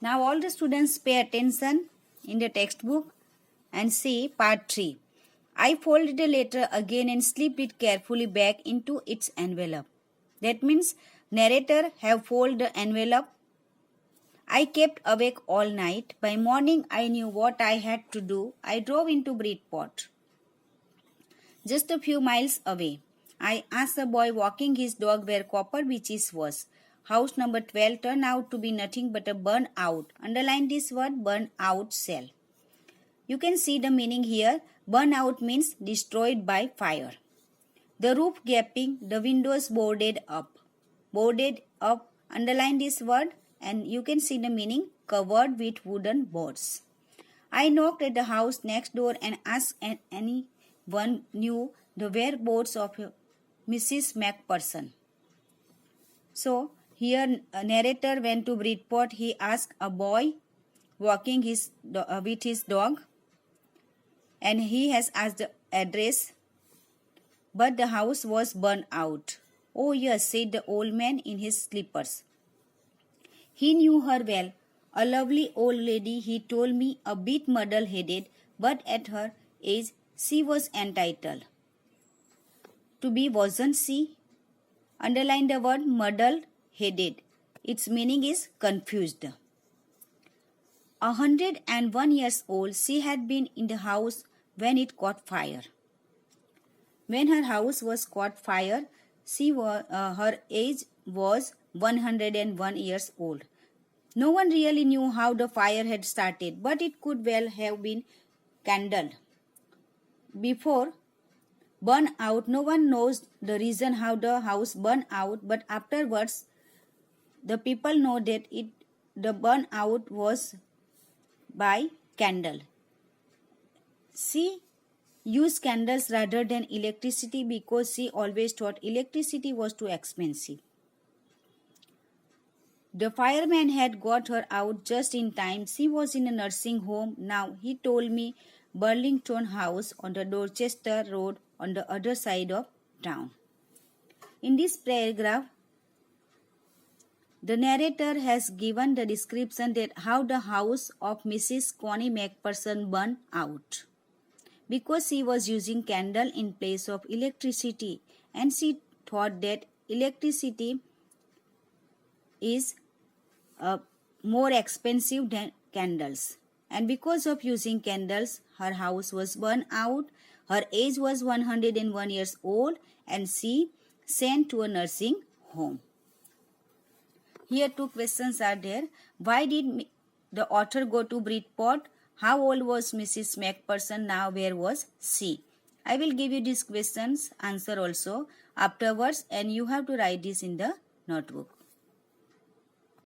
Now all the students pay attention in the textbook and see part 3. I folded the letter again and slipped it carefully back into its envelope. That means narrator have folded the envelope. I kept awake all night. By morning I knew what I had to do. I drove into Bridport, just a few miles away. I asked the boy walking his dog where Copper Beaches was. House number 12 turned out to be nothing but a burnt out. Underline this word, burnt out cell. You can see the meaning here. Burn out means destroyed by fire. The roof gaping, the windows boarded up. Boarded up, underline this word and you can see the meaning, covered with wooden boards. I knocked at the house next door and asked if anyone knew the whereabouts of Mrs. Macpherson. So, here a narrator went to Bridport. He asked a boy walking with his dog and he has asked the address, but the house was burned out. Oh yes, said the old man in his slippers. He knew her well. A lovely old lady, he told me, a bit muddle-headed, but at her age she was entitled to be, wasn't she? Underline the word muddle-headed. Its meaning is confused. 101 years old, she had been in the house when it caught fire. When her house was caught fire, her age was 101 years old. No one really knew how the fire had started, but it could well have been kindled before burn out. No one knows the reason how the house burned out, but afterwards the people know that the burn out was by candle. She used candles rather than electricity because she always thought electricity was too expensive. The fireman had got her out just in time. She was in a nursing home now. He told me Burlington House on the Dorchester Road on the other side of town. In this paragraph, the narrator has given the description that how the house of Mrs. Connie Macpherson burned out because she was using candle in place of electricity and she thought that electricity is more expensive than candles, and because of using candles her house was burned out. Her age was 101 years old and she sent to a nursing home. Here two questions are there. Why did the author go to Bridport? How old was Mrs. Macpherson now? Where was she? I will give you these questions answer also afterwards and you have to write this in the notebook.